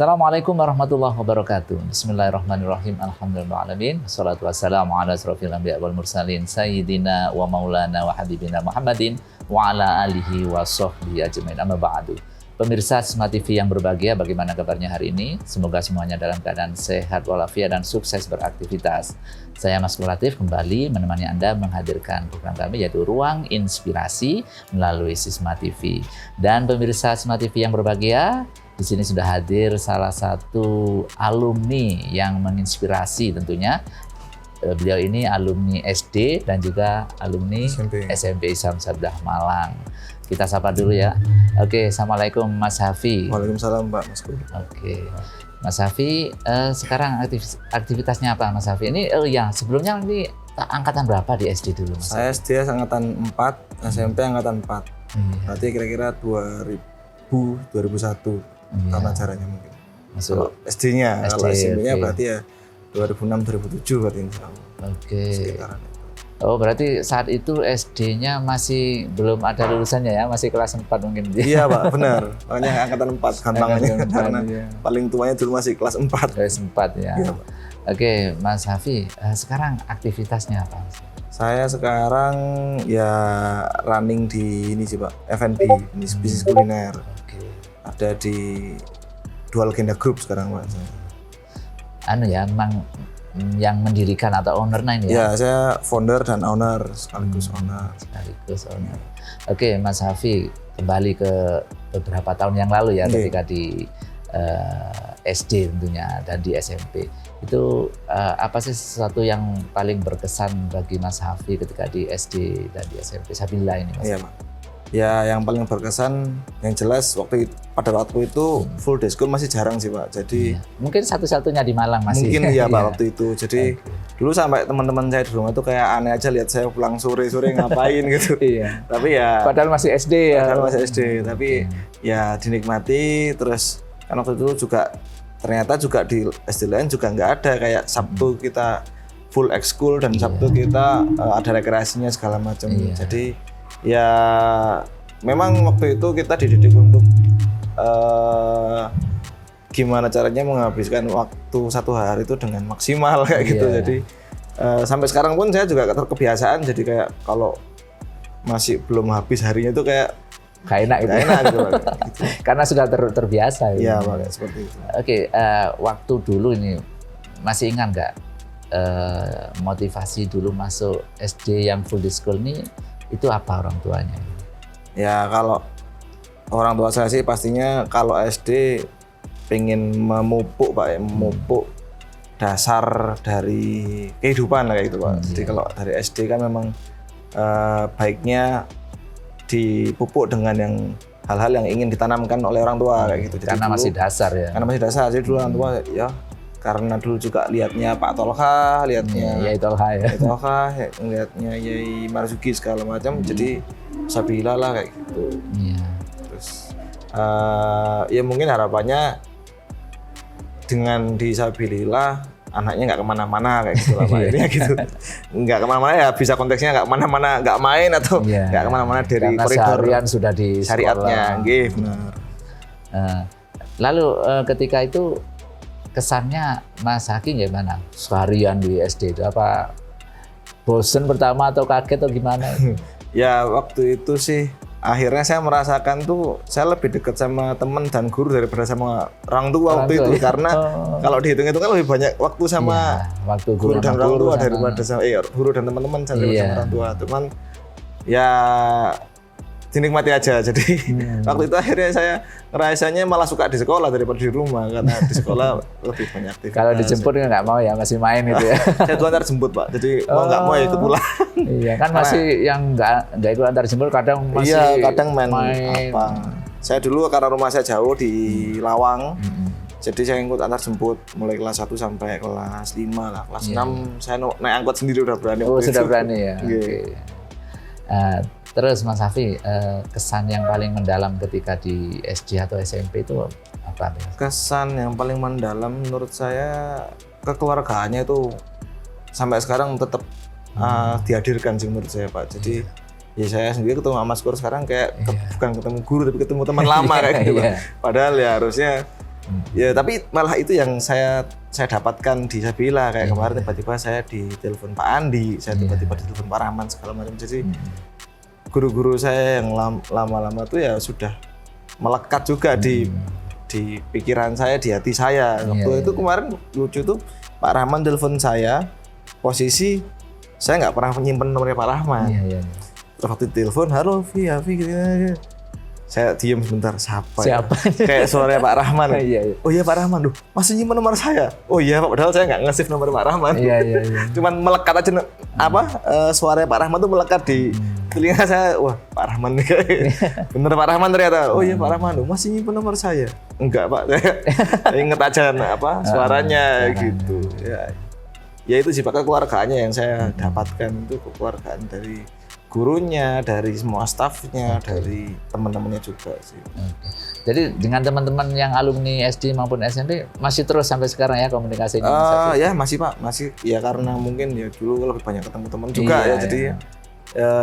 Assalamualaikum warahmatullahi wabarakatuh. Bismillahirrahmanirrahim. Alhamdulillahirrahmanirrahim. Wassalatu wassalamu ala asrofil anbiya wal mursalin. Sayyidina wa maulana wa habibina Muhammadin wa ala alihi wa sahbihi ajmain. Amma ba'du. Pemirsa Smart TV yang berbahagia, bagaimana kabarnya hari ini? Semoga semuanya dalam keadaan sehat walafiat dan sukses beraktivitas. Saya Mas Latif kembali menemani Anda menghadirkan program kami yaitu Ruang Inspirasi melalui Smart TV. Dan pemirsa Smart TV yang berbahagia, di sini sudah hadir salah satu alumni yang menginspirasi tentunya. Beliau ini alumni SD dan juga alumni SMP Islam Sabdah Malang. Kita sapa dulu ya. Oke, Assalamualaikum Mas Hafi. Waalaikumsalam Pak Mas. Oke, Mas Hafi, sekarang aktivitasnya apa Mas Hafi? Ini sebelumnya ini angkatan berapa di SD dulu Mas? Saya SD angkatan 4, SMP angkatan 4. Berarti kira-kira 2001. Karena acaranya mungkin. Kalau SD-nya, kalau SMP-nya berarti ya 2006-2007 berarti insya Allah. Oke. Sekitaran itu. Oh, berarti saat itu SD-nya masih belum ada lulusannya ya, masih kelas 4 mungkin. Iya Pak, benar. Makanya angkatan 4 gampangannya karena paling tuanya dulu masih kelas 4. Kelas 4 ya. Iya, Pak. Oke, Mas Hafi, sekarang aktivitasnya apa? Saya sekarang ya running di ini sih Pak, F&B, bisnis kuliner. Ada di Dual Agenda Group sekarang Pak. Memang yang mendirikan atau owner-nya ini ya? Ya, saya founder dan owner sekaligus owner. Oke, Mas Hafi, kembali ke beberapa tahun yang lalu ya, ketika di SD tentunya dan di SMP. Itu apa sih sesuatu yang paling berkesan bagi Mas Hafi ketika di SD dan di SMP? Sabila ini Mas. Iya Pak. Ya, yang paling berkesan, yang jelas pada waktu itu full day school masih jarang sih Pak. Jadi mungkin satu-satunya di Malang masih. Mungkin iya Pak waktu itu. Jadi dulu sampai teman-teman saya di rumah itu kayak aneh aja lihat saya pulang sore-sore ngapain gitu. Iya. Tapi ya. Padahal masih SD ya. Padahal masih SD. Tapi ya dinikmati. Terus kan waktu itu juga ternyata juga di SD lain juga nggak ada kayak Sabtu kita full ekskul dan Sabtu kita ada rekreasinya segala macam. Jadi ya memang waktu itu kita dididik untuk gimana caranya menghabiskan waktu satu hari itu dengan maksimal kayak gitu. Jadi sampai sekarang pun saya juga kebiasaan, jadi kayak kalau masih belum habis harinya itu kayak gak enak gitu. Gitu. Karena sudah terbiasa. Iya Pak, seperti itu. Oke, waktu dulu ini masih ingat nggak motivasi dulu masuk SD yang full day school ini? Itu apa orang tuanya? Ya kalau orang tua saya sih pastinya kalau SD pengen memupuk Pak, memupuk dasar dari kehidupan kayak gitu Pak. Jadi kalau dari SD kan memang baiknya dipupuk dengan yang hal-hal yang ingin ditanamkan oleh orang tua kayak gitu. Jadi karena dulu, masih dasar ya. Karena masih dasar, jadi dulu orang tua ya. Karena dulu juga lihatnya Pak Tolha, lihatnya Yai Tolha ya. Lihatnya Yai Marzuki segala macam, jadi sabila lah kayak gitu. Terus ya mungkin harapannya dengan disabilillah anaknya nggak kemana-mana kayak gitu lah Pak. Ini gitu, nggak kemana-mana ya bisa konteksnya nggak kemana-mana, nggak main atau nggak kemana-mana dari karena koridor seharian sudah di syariatnya, benar. Lalu ketika itu kesannya Mas Haki gimana? Seharian di SD itu apa bosen pertama atau kaget atau gimana? Ya waktu itu sih akhirnya saya merasakan tuh saya lebih dekat sama teman dan guru daripada sama orang tua waktu itu karena kalau dihitung-hitung kan lebih banyak waktu sama waktu guru dan orang tua daripada sama guru dan teman-teman sama orang tua. Cuman ya dinikmati aja. Jadi waktu itu akhirnya saya ngerasanya malah suka di sekolah daripada di rumah karena di sekolah lebih banyak aktivitas. Kalau dijemput nggak mau ya, masih main gitu ya. Saya tuh antar jemput Pak, jadi mau nggak mau ya ikut pulang. Iya kan masih yang nggak ikut antar jemput kadang masih. Iya kadang main apa. Saya dulu karena rumah saya jauh di Lawang, Jadi saya ngikut antar jemput mulai kelas 1 sampai kelas 5 lah. Kelas 6 saya naik angkot sendiri udah berani. Oh, sudah berani ya. Iya. Oke. Terus Mas Hafi, kesan yang paling mendalam ketika di SD atau SMP itu apa? Kesan yang paling mendalam menurut saya kekeluargaannya itu sampai sekarang tetap dihadirkan sih menurut saya Pak. Jadi ya saya sendiri ketemu sama Mas Kur sekarang kayak bukan ketemu guru tapi ketemu teman lama kayak gitu Pak. Padahal ya harusnya ya tapi malah itu yang saya dapatkan di Sabila kayak kemarin tiba-tiba saya ditelepon Pak Andi, saya tiba-tiba ditelepon Pak Rahman segala macam. Jadi guru-guru saya yang lama-lama tuh ya sudah melekat juga di pikiran saya, di hati saya. Waktu itu kemarin lucu tuh Pak Rahman telepon saya, posisi saya nggak pernah menyimpan nomornya Pak Rahman. Terus waktu telepon, halo Vi, gitu. Saya diam sebentar, siapa? Kayak suaranya Pak Rahman. Oh iya Pak Rahman, masih nyimpan nomor saya? Oh iya Pak, padahal saya nggak nge-save nomor Pak Rahman. Cuman melekat aja suaranya Pak Rahman tuh melekat di telinga saya. Wah Pak Rahman nih kayak bener Pak Rahman ternyata. Oh iya Pak Rahman, masih nyimpan nomor saya? Enggak Pak, saya inget aja suaranya gitu. Ya itu sih Pak, kekeluargaannya yang saya dapatkan itu kekeluargaan dari gurunya, dari semua stafnya, dari teman-temannya juga sih. Jadi dengan teman-teman yang alumni SD maupun SMP masih terus sampai sekarang ya komunikasinya? Ya masih Pak, masih ya karena mungkin ya dulu lebih banyak ketemu teman juga ya, jadi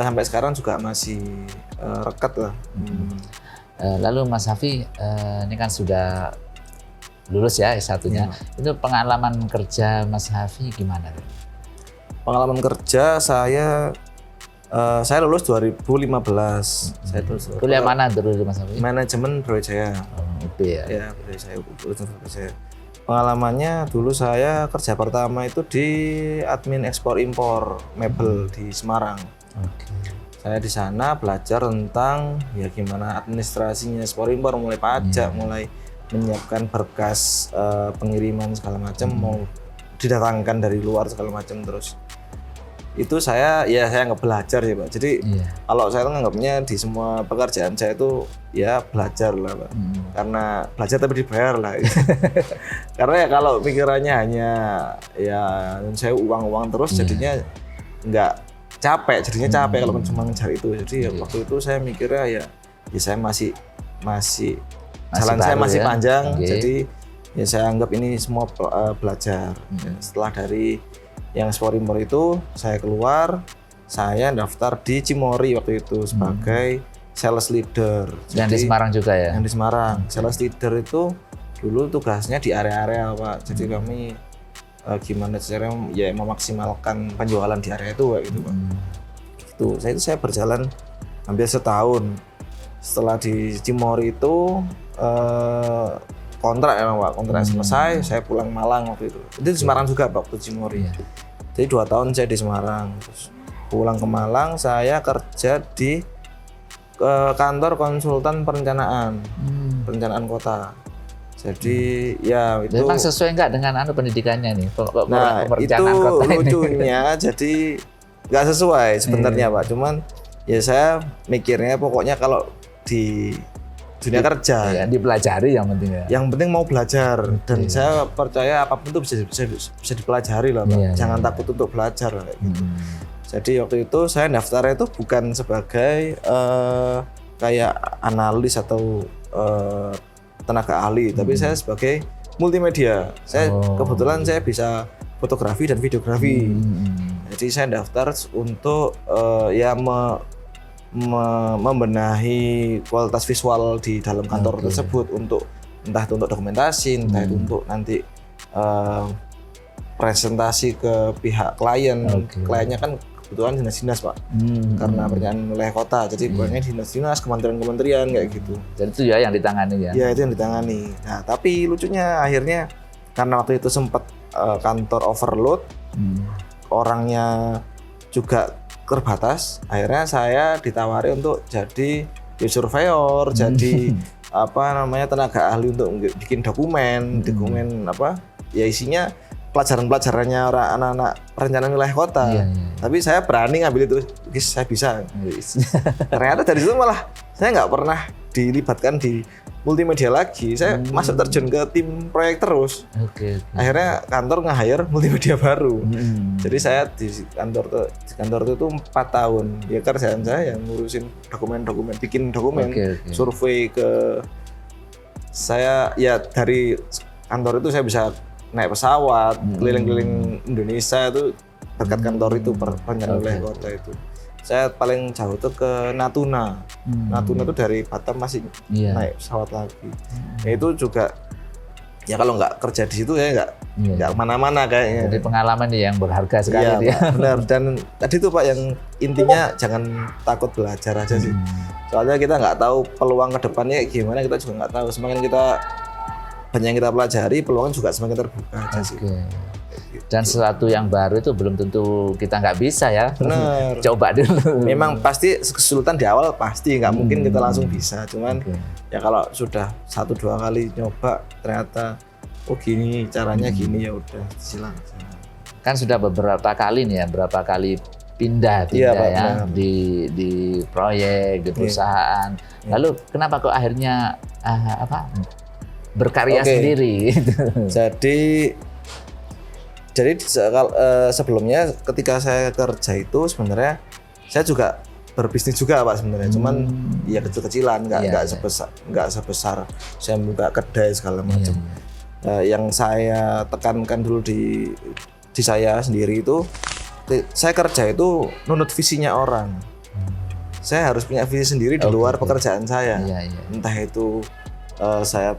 sampai sekarang juga masih rekat lah. Lalu Mas Hafi, ini kan sudah lulus ya S1-nya. Itu pengalaman kerja Mas Hafi gimana? Pengalaman kerja saya lulus 2015. Saya kuliah mana dulu Mas Hafi? Manajemen Brawijaya. UB ya? Ya, Brawijaya. Pengalamannya dulu saya kerja pertama itu di admin ekspor impor mebel di Semarang. Saya di sana belajar tentang ya gimana administrasinya ekspor impor, mulai pajak, mulai menyiapkan berkas pengiriman segala macam, mau didatangkan dari luar segala macam. Terus itu saya nggak belajar ya Pak. Jadi kalau saya tuh nganggapnya di semua pekerjaan saya itu ya belajar lah Pak. Karena belajar tapi dibayar lah. Gitu. Karena ya kalau pikirannya hanya ya saya uang terus jadinya nggak capek. Kalau cuma ngejar itu. Jadi ya waktu itu saya mikirnya ya saya masih jalan saya masih panjang. Jadi ya saya anggap ini semua belajar. Setelah dari yang ekspor impor itu saya keluar, saya daftar di Cimory waktu itu sebagai sales leader. Yang di Semarang juga ya? Yang di Semarang. Sales leader itu dulu tugasnya di area-area Pak. Jadi kami gimana caranya ya memaksimalkan penjualan di area itu Pak, gitu Pak. Saya berjalan hampir setahun. Setelah di Cimory itu kontrak emang Pak, kontrak selesai, saya pulang Malang waktu itu. Itu di Semarang juga Pak, waktu Cimory. Jadi 2 tahun saya di Semarang. Terus pulang ke Malang, saya kerja di kantor konsultan perencanaan kota. Jadi ya itu. Memang sesuai nggak dengan pendidikannya nih? Nah itu lucunya, jadi nggak sesuai sebenarnya Pak. Cuman ya saya mikirnya pokoknya kalau di dunia kerja dipelajari yang penting ya. Yang penting mau belajar dan saya percaya apapun itu bisa dipelajari lah Pak. Jangan takut untuk belajar kayak gitu. Jadi waktu itu saya daftarnya itu bukan sebagai kayak analis atau tenaga ahli, tapi saya sebagai multimedia. Saya kebetulan saya bisa fotografi dan videografi. Jadi saya daftar untuk membenahi kualitas visual di dalam kantor tersebut, untuk entah itu untuk dokumentasi, entah itu untuk nanti presentasi ke pihak klien. Kliennya kan kebetulan dinas-dinas Pak, karena perencanaan wilayah kota, jadi banyak dinas-dinas, kementerian-kementerian kayak gitu. Dan itu ya yang ditangani ya? Ya itu yang ditangani. Nah tapi lucunya akhirnya karena waktu itu sempat kantor overload, orangnya juga terbatas, akhirnya saya ditawari untuk jadi surveyor, jadi tenaga ahli untuk bikin dokumen ya isinya pelajaran-pelajarannya anak-anak perencanaan wilayah kota. Tapi saya berani ngambil itu, saya bisa. Ternyata dari situ malah saya nggak pernah dilibatkan di multimedia lagi, saya masuk terjun ke tim proyek terus. Oke. Akhirnya kantor nge-hire multimedia baru. Jadi saya di kantor itu 4 tahun. Ya kerjaan saya yang ngurusin dokumen-dokumen, bikin dokumen, Oke. survei ke saya ya dari kantor itu saya bisa naik pesawat keliling-keliling Indonesia itu dekat kantor itu perpanjangan wilayah kota itu. Saya paling jauh tuh ke Natuna. Natuna itu dari Batam masih naik pesawat lagi. Ya itu juga ya kalau nggak kerja di situ ya nggak kemana-mana kayaknya. Jadi pengalaman nih yang berharga sekali Iya, dia. Pak, benar. Dan tadi tuh Pak yang intinya jangan takut belajar aja sih. Soalnya kita nggak tahu peluang ke depannya gimana, kita juga nggak tahu. Semakin kita banyak yang kita pelajari, peluang juga semakin terbuka aja sih. Dan sesuatu yang baru itu belum tentu kita nggak bisa ya. Benar. Coba dulu. Memang pasti kesulitan di awal pasti nggak mungkin kita langsung bisa. Cuman ya kalau sudah 1-2 kali nyoba ternyata oh gini caranya gini ya udah silakan. Kan sudah beberapa kali nih ya, berapa kali pindah Iya, Pak, ya benar. di proyek, di perusahaan. Lalu kenapa kok akhirnya berkarya Oke. sendiri? Jadi sebelumnya ketika saya kerja itu sebenarnya saya juga berbisnis juga Pak sebenarnya. Cuman ya kecil-kecilan, nggak sebesar saya buka kedai segala macam. Yang saya tekankan dulu di saya sendiri itu, saya kerja itu nunut visinya orang. Saya harus punya visi sendiri di luar pekerjaan saya. Entah itu saya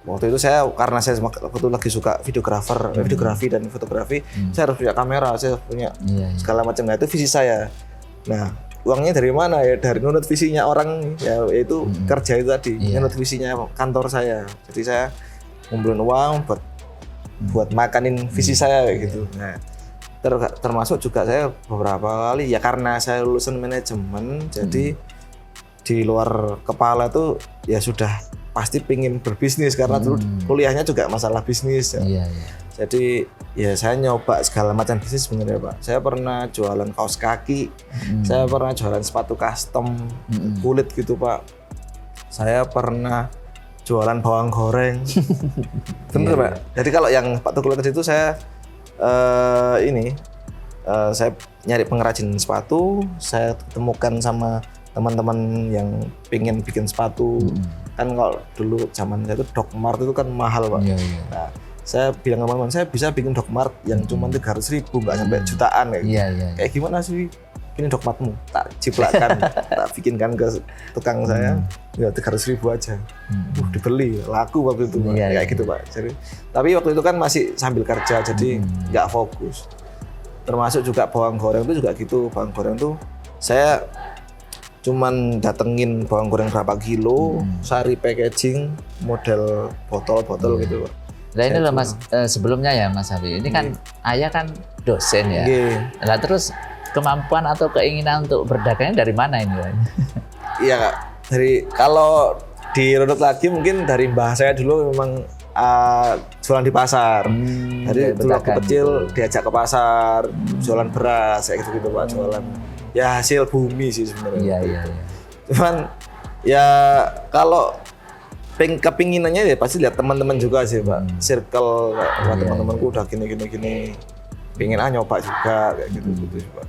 waktu itu karena saya waktu itu lagi suka videografi dan fotografi, saya harus punya kamera, saya punya segala macam. Nah itu visi saya. Nah uangnya dari mana ya? Dari nunut visinya orang, ya yaitu kerja itu tadi, nunut visinya kantor saya. Jadi saya ngumpulin uang buat makanin visi saya kayak gitu. Nah termasuk juga saya beberapa kali ya karena saya lulusan manajemen, jadi di luar kepala tuh ya sudah pasti pingin berbisnis karena dulu kuliahnya juga masalah bisnis ya. Jadi ya saya nyoba segala macam bisnis sebenarnya Pak. Saya pernah jualan kaos kaki, saya pernah jualan sepatu custom kulit gitu Pak. Saya pernah jualan bawang goreng. Bener Pak. Jadi kalau yang sepatu kulit itu saya saya nyari pengrajin sepatu, saya temukan sama teman-teman yang pengen bikin sepatu. Kan kalau dulu zaman saya itu Dogmart itu kan mahal Pak. Nah, saya bilang ke teman-teman, saya bisa bikin Dogmart yang cuma 300.000, nggak sampai jutaan kayak gitu. Kayak gimana sih ini Dogmartmu? Tak ciplakan, tak bikinkan ke tukang saya, ya 300.000 aja. Dibeli, laku waktu itu Pak. Kayak gitu Pak. Jadi, tapi waktu itu kan masih sambil kerja, jadi nggak fokus. Termasuk juga bawang goreng itu juga gitu. Bawang goreng tuh saya cuman datengin bawang goreng berapa kilo, sari packaging, model botol-botol gitu Pak. Nah ini loh Mas, sebelumnya ya Mas Habib, ini kan ayah kan dosen ya. Nah terus kemampuan atau keinginan untuk berdagangnya dari mana ini? Iya Kak, kalau dirunut lagi mungkin dari mbah saya dulu memang jualan di pasar. Jadi dulu waktu kecil diajak ke pasar, jualan beras kayak gitu Pak, jualan. Ya hasil bumi sih sebenarnya. Iya. Cuman ya kalau kepinginannya ya pasti lihat teman-teman juga sih Pak. Circle teman-temanku udah gini. Pengen nyoba juga kayak gitu sih Pak.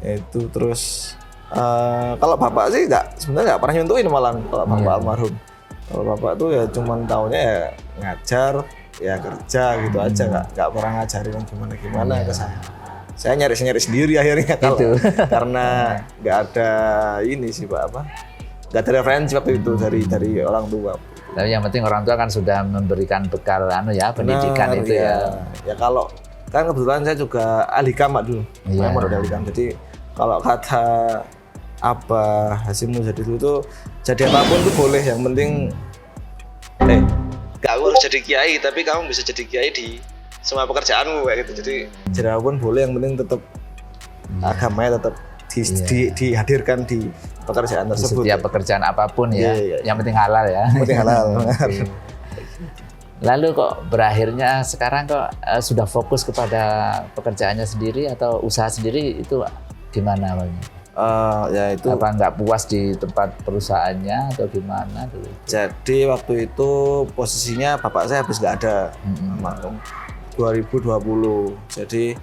Itu terus kalau bapak sih sebenarnya nggak pernah nyuntuin malah kalau bapak almarhum. Kalau bapak tuh ya cuman taunya ya ngajar, ya kerja gitu aja, nggak pernah ngajarin yang gimana ke saya. Saya nyari sendiri akhirnya karena nggak ada ini sih Pak nggak ada referensi waktu itu dari orang tua. Tapi yang penting orang tua kan sudah memberikan bekal pendidikan itu ya. Ya kalau kan kebetulan saya juga ahli kam dulu, memang udah ahli kam. Jadi kalau kata Abah Hasyim Muzadi dulu tuh jadi apapun tuh boleh, yang penting gak harus jadi kiai tapi kamu bisa jadi kiai di semua pekerjaanmu kayak gitu. Jadi apapun boleh, yang penting tetap agamanya tetap dihadirkan di pekerjaan tersebut. Setiap pekerjaan apapun ya, yang penting halal ya. Yang penting halal. Lalu kok berakhirnya sekarang kok sudah fokus kepada pekerjaannya sendiri atau usaha sendiri, itu gimana awalnya? Ya itu. Apa nggak puas di tempat perusahaannya atau gimana dulu? Jadi waktu itu posisinya bapak saya habis nggak ada, 2020. Jadi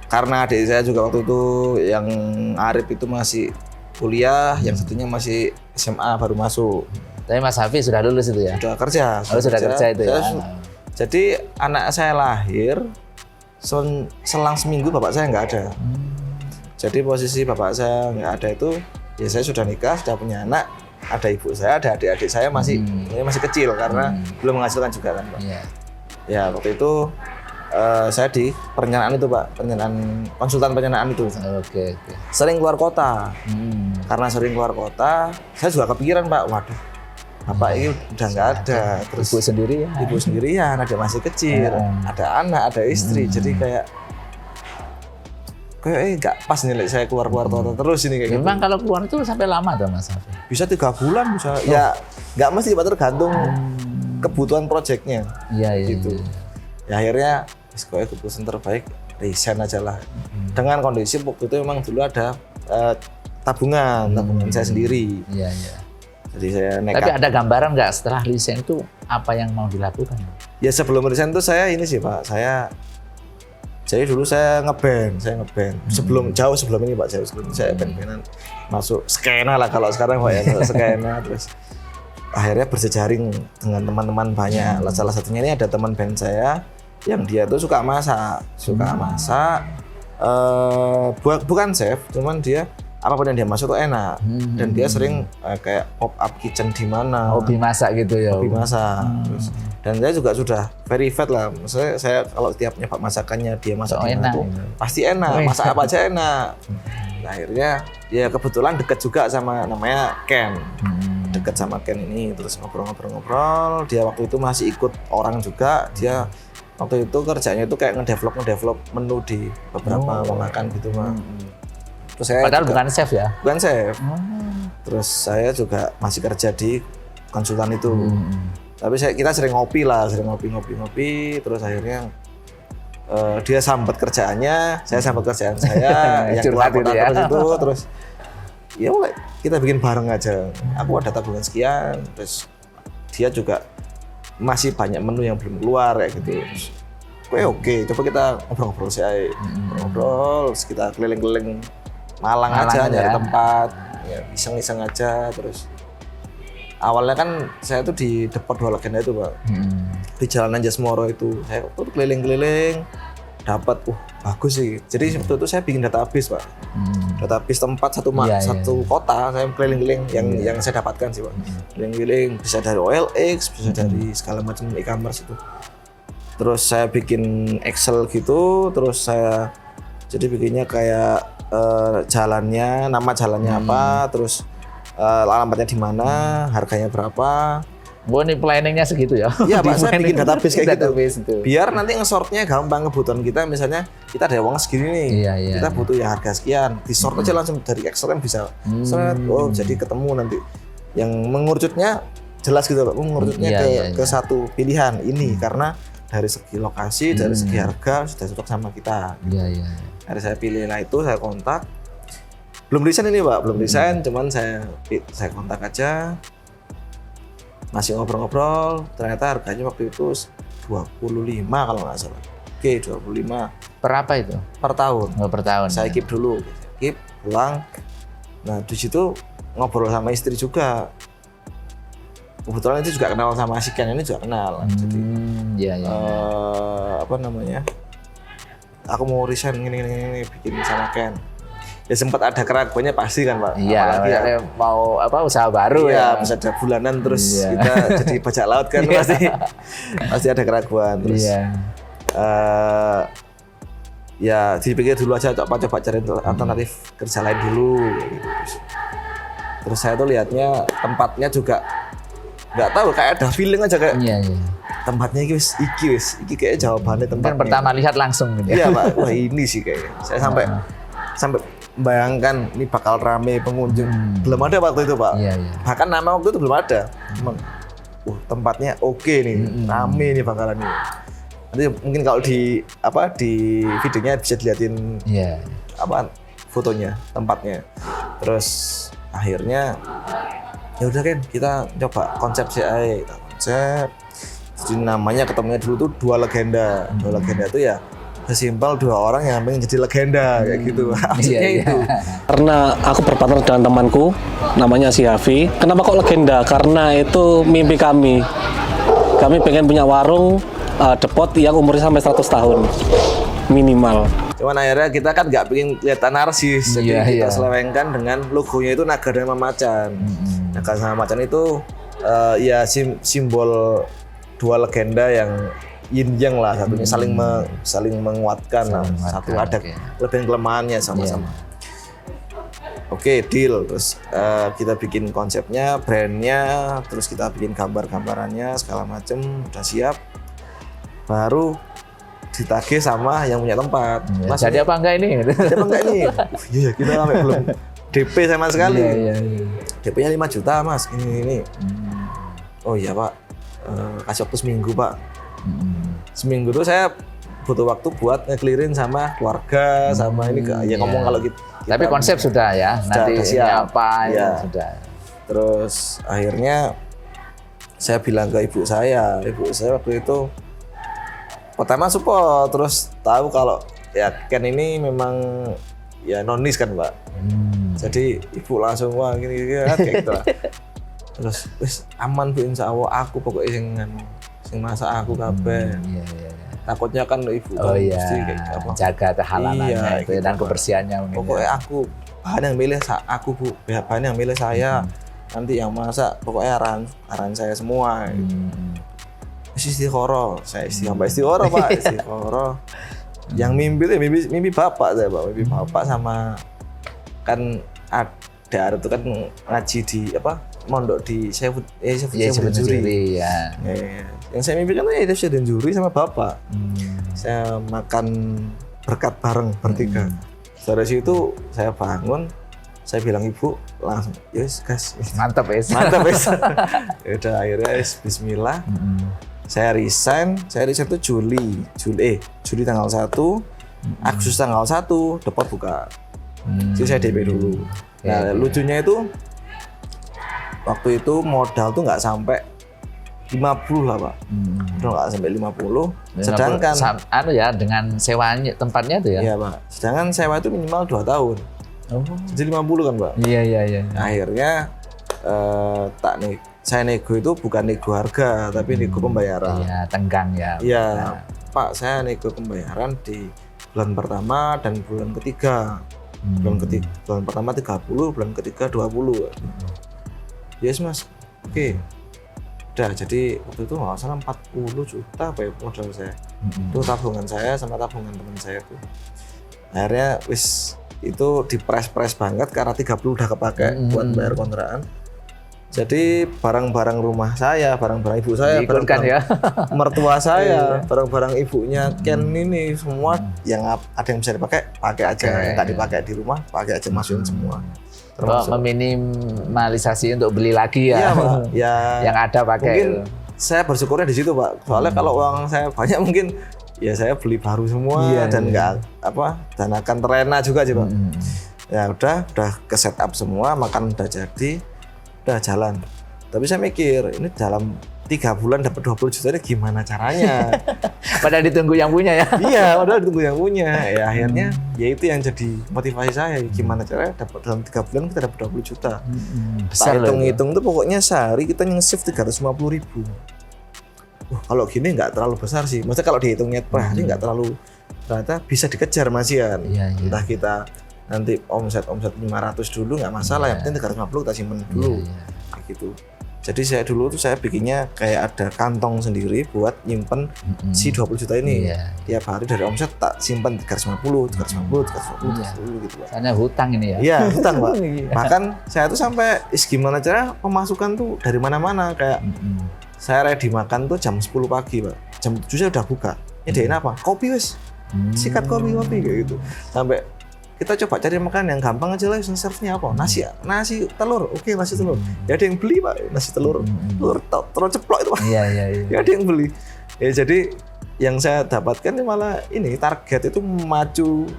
karena adik saya juga waktu itu yang Arif itu masih kuliah, yang satunya masih SMA baru masuk. Tapi Mas Hafiz sudah lulus itu ya? Sudah kerja. Sudah kerja itu ya? Jadi anak saya lahir, selang seminggu bapak saya nggak ada. Jadi posisi bapak saya nggak ada itu, ya saya sudah nikah, sudah punya anak, ada ibu saya, ada adik-adik saya masih kecil karena belum menghasilkan juga kan Pak. Ya waktu itu saya di perencanaan itu Pak, konsultan perencanaan itu. Oke. Sering keluar kota. Karena sering keluar kota, saya juga kepikiran Pak, waduh, bapak ini udah nggak ada. Terus ibu sendirian, ada masih kecil, ada anak, ada istri, jadi kayak nggak pas nih saya keluar kota terus ini kayak Memang gitu. kalau keluar itu sampai lama tuh Mas Hafiz? Bisa 3 bulan bisa. Ya nggak mesti Pak, tergantung kebutuhan proyeknya. Iya. Gitu. Ya akhirnya keputusan terbaik resign aja lah. Dengan kondisi waktu itu memang dulu ada tabungan saya sendiri. Iya. Jadi saya nekat. Tapi ada gambaran nggak setelah resign itu apa yang mau dilakukan? Ya sebelum resign tuh saya ini sih Pak, jadi dulu saya ngeband. Jauh sebelum ini Pak, saya band-bandan masuk skena lah kalau sekarang Pak ya, skena. Terus akhirnya berjejaring dengan teman-teman banyak. Salah satunya ini ada teman band saya yang dia tuh suka masak. Bukan chef, cuman dia apapun yang dia masuk tuh enak. Dan dia sering kayak pop up kitchen di mana. Hobi masak gitu ya. Hobi masak. Terus, dan saya juga sudah verified lah. Maksudnya saya kalau tiap nyoba masakannya dia masak di mana tuh pasti enak. Masak apa aja enak. Nah, akhirnya ya kebetulan deket juga sama namanya Ken. Deket sama Ken ini, terus ngobrol. Dia waktu itu masih ikut orang juga. Dia waktu itu kerjanya itu kayak ngedevelop menu di beberapa makan gitu Pak. Terus saya padahal juga, bukan chef ya? Bukan chef. Terus saya juga masih kerja di konsultan itu. Tapi kita sering ngopi. Terus akhirnya dia sambat kerjaannya, saya sambat kerjaan saya. Yang keluar kota ya? terus itu. Terus ya mulai kita bikin bareng aja. Aku ada tabungan sekian. Terus dia juga masih banyak menu yang belum keluar kayak gitu. Oke, coba kita ngobrol-ngobrol sih. Ngobrol, kita keliling-keliling Malang aja nyari tempat, ya, iseng-iseng aja. Terus awalnya kan saya tuh di Depot 2 Legenda itu Pak, di Jalan Anjasmoro itu saya tuh keliling-keliling, dapat bagus sih. Jadi waktu itu saya bikin database Pak, database tempat satu kota, saya keliling-keliling yang saya dapatkan sih Pak, keliling-keliling bisa dari OLX, bisa dari segala macam e-commerce itu. Terus saya bikin Excel gitu, terus saya jadi bikinnya kayak jalannya, nama jalannya apa, terus alamatnya di mana, harganya berapa. Ini planningnya segitu ya? Iya Pak, saya bikin database kayak gitu. Biar nanti nge-sortnya gampang, kebutuhan kita misalnya kita ada uang segini nih, kita butuh yang harga sekian, di-sort aja langsung dari Excel kan bisa. Jadi ketemu nanti yang mengerucutnya jelas gitu Pak, mengerucutnya ke satu pilihan ini karena dari segi lokasi, dari segi harga sudah cocok sama kita. Iya. Hari saya pilih lah itu, saya kontak. Belum resign ini Pak, belum resign, cuman saya kontak aja. Masih ngobrol-ngobrol, ternyata harganya waktu itu 25 kalau nggak salah. Oke, 25. Per apa itu? Per tahun. Per tahun. Saya keep dulu, pulang. Nah di situ ngobrol sama istri juga. Kebetulan itu juga kenal sama si Ken, ini juga kenal. Jadi, apa namanya? Aku mau resign ini bikin sama Ken. Ya sempat ada keraguannya pasti kan Pak. Iya, apalagi mau usaha baru ya. Bisa ada bulanan terus kita jadi bajak laut kan pasti ada keraguan terus. Ya dipikir dulu aja coba cari alternatif kerja lain dulu gitu. Terus saya tuh lihatnya tempatnya juga nggak tahu, kayak ada feeling aja kayak tempatnya iki kayak jawabannya tempatnya. Kan pertama lihat langsung gitu. Iya Pak, wah ini sih kayaknya. Saya sampai bayangkan ini bakal rame pengunjung. Belum ada waktu itu Pak. Bahkan nama waktu itu belum ada. Cuman, tempatnya oke nih, rame nih bakalan ini. Nanti mungkin kalau di videonya bisa dilihatin fotonya, tempatnya. Terus akhirnya ya udah kan kita coba konsep CAE, konsep. Jadi namanya ketemunya dulu tuh Dua Legenda. Dua Legenda itu ya sesimpel dua orang yang pengen jadi legenda kayak gitu. Maksudnya Iya. itu. Karena aku berpartner dengan temanku, namanya si Hafi. Kenapa kok legenda? Karena itu mimpi kami. Kami pengen punya warung depot yang umurnya sampai 100 tahun minimal. Cuman akhirnya kita kan nggak pengen kelihatan narsis, jadi Iya, kita iya. selewengkan dengan logonya itu naga dan macan. Naga sama macan itu ya simbol dua legenda yang yin yang lah, satunya saling menguatkan lah. Saling Satu menguatkan, ada oke. kelebihan kelemahannya sama-sama. Oke, deal. Terus kita bikin konsepnya, brandnya, terus kita bikin gambar-gambarannya segala macem, udah siap. Baru ditagih sama yang punya tempat. Mas, Jadi apa enggak ini? jadi apa enggak ini? Iya, kita sampai belum DP sama sekali. Iya. DP-nya 5 juta, Mas. Ini. Oh iya, Pak. Kasih waktu seminggu, Pak. Seminggu tuh saya butuh waktu buat nge-clearin sama keluarga, sama ini ya ngomong kalau kita Tapi konsep sudah ya, nanti udah ini siap. apa Iya. ya sudah. Terus akhirnya saya bilang ke ibu saya waktu itu pertama support, terus tahu kalau ya Ken ini memang ya nonis kan, Pak. Jadi ibu langsung wah gini kayak gitu lah. Terus wis aman Bu, insya Allah aku pokoknya sing masak aku kabeh. Iya. Takutnya kan ibu Oh kan iya, mesti kayak apa. jaga kehalalannya Iya, itu gitu, dan Pak. kebersihannya mungkin. Pokoknya aku bahan yang milih aku Bu, bahan yang milih saya. Nanti yang masak pokoknya aran saya semua. Istiqoroh, saya istiqoroh Pak, istiqoroh. Yang mimpi bapak saya Pak, mimpi bapak sama kan ada itu kan ngaji di apa mondok di Syaifuddin Juri. Ya. Yang saya mimpikan itu Syaifuddin Juri sama bapak. Saya makan berkat bareng bertiga. Dari situ saya bangun, saya bilang ibu langsung, yes guys, Mantap ya. mantap ya. Udah akhirnya Bismillah. Saya resign itu Juli tanggal 1, Agustus tanggal 1, depot buka. Jadi saya DP dulu. Nah, lucunya itu waktu itu modal tuh nggak sampai 50 lah Pak. Udah nggak sampai 50. Sedangkan anu ya dengan sewanya tempatnya tuh ya. iya Pak. Sedangkan sewa itu minimal 2 tahun. Oh. Jadi 50 kan Pak. Iya. Akhirnya saya nego itu bukan nego harga tapi nego pembayaran. Iya, tenggang ya. Iya, Pak, saya nego pembayaran di bulan pertama dan bulan ketiga. Bulan pertama 30, bulan ketiga 20. Yes Mas, oke. Udah, jadi waktu itu nggak salah 40 juta apa ya modal saya. Itu tabungan saya sama tabungan teman saya tuh. Akhirnya wis itu dipres-pres banget karena 30 udah kepake buat bayar kontrakan. Jadi barang-barang rumah saya, barang-barang ibu saya, Diikutkan ya. mertua saya, barang-barang ibunya Ken ini semua yang ada yang bisa dipakai, pakai aja. Nggak dipakai di rumah, pakai aja, masukin semua. Meminimalisasi untuk beli lagi ya. Iya Pak. Ya, yang ada pakai. mungkin saya bersyukurnya di situ Pak. Soalnya kalau uang saya banyak mungkin ya saya beli baru semua dan nggak dan akan terlena juga sih Pak. Ya udah ke setup semua, makan udah jadi. Udah jalan. Tapi saya mikir, ini dalam 3 bulan dapat 20 juta ini gimana caranya? Padahal ditunggu yang punya ya. Iya, padahal ditunggu yang punya. Ya akhirnya ya itu yang jadi motivasi saya. Gimana caranya dapat dalam 3 bulan kita dapat 20 juta. Besar loh itu. Hitung tuh pokoknya sehari kita nge-save 350.000. Kalau gini nggak terlalu besar sih. Maksudnya kalau dihitungnya per hari nggak terlalu, ternyata bisa dikejar Mas Ian. Iya. Entah kita nanti omset 500 dulu nggak masalah, yang penting 350 kita simpen dulu. Kayak gitu. Jadi saya dulu tuh saya bikinnya kayak ada kantong sendiri buat nyimpen si 20 juta ini. Tiap hari dari omset tak simpen 350 gitu Pak. Soalnya hutang ini ya. Iya, hutang Pak. Bahkan saya tuh sampai gimana cara pemasukan tuh dari mana-mana kayak saya ready makan tuh jam 10 pagi Pak. Jam 7 saya udah buka. Nyediain apa? Kopi wes. Sikat kopi kayak gitu. Sampai kita coba cari makanan yang gampang aja lah, serve-nya apa? Nasi telur, oke nasi telur. Ya ada yang beli Pak, nasi telur ceplok itu Pak. Iya. Ya ada yang beli. Ya jadi yang saya dapatkan malah ini target itu maju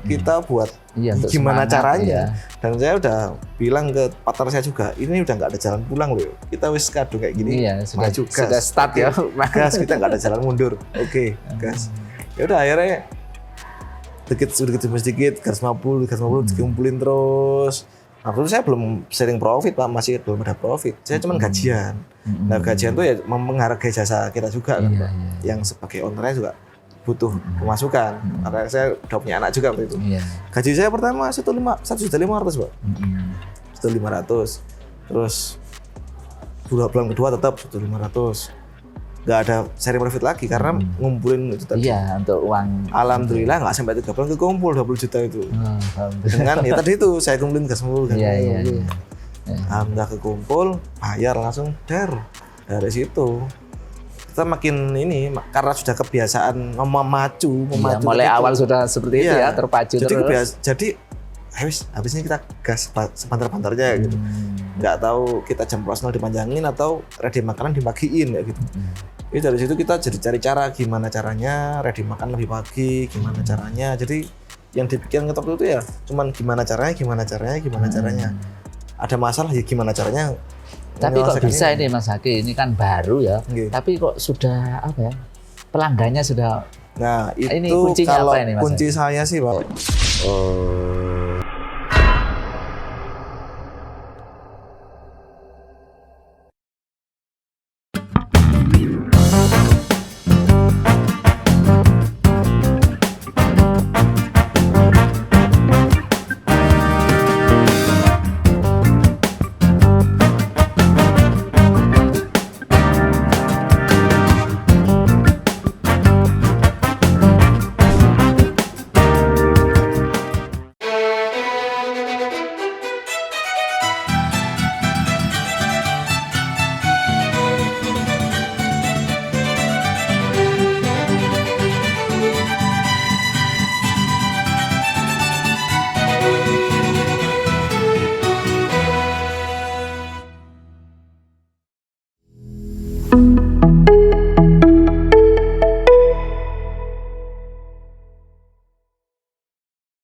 kita buat Iya, untuk gimana semangat, caranya. iya. Dan saya udah bilang ke partner saya juga, ini udah nggak ada jalan pulang loh. Kita wis kadung kayak gini, Iya, sudah maju gas. sudah start ya. Gas, kita nggak ada jalan mundur. Oke, gas. Ya udah akhirnya sedikit demi sedikit gas 50 dikumpulin terus. Waktu itu saya belum sharing profit Pak, masih belum ada profit. Saya cuma gajian. Nah gajian tuh ya menghargai jasa kita juga kan Iya, Pak. iya. Yang sebagai ownernya juga butuh pemasukan. Karena saya udah punya anak juga waktu itu. Iya. Gaji saya pertama 1.500.000 Pak. 1.500. Terus bulan kedua tetap 1.500. Nggak ada sharing profit lagi karena ngumpulin itu tadi. Iya, untuk uang. Alhamdulillah nggak sampai 3 bulan kekumpul 20 juta itu. Alhamdulillah. Dengan ya tadi itu saya kumpulin gas mulu. Iya, iya, iya. Alhamdulillah kekumpul, bayar langsung dari situ. Kita makin ini karena sudah kebiasaan memacu. Iya, mulai awal sudah seperti itu ya, terpacu jadi terus. Jadi habis ini kita gas sebantar-bantarnya gitu. Nggak tahu kita jam operasional dipanjangin atau ready makanan dibagiin ya gitu. Jadi dari situ kita jadi cari cara gimana caranya ready makan lebih pagi, gimana caranya. Jadi yang dipikirkan waktu itu ya cuman gimana caranya. Ada masalah ya gimana caranya. Tapi kok menyelesaikan bisa ini Mas Haki, ini kan baru ya. Nggih. Tapi kok sudah apa ya? Pelanggannya sudah. Nah, Ini itu kuncinya kalau apa ini, Mas? kunci saya sih, Pak.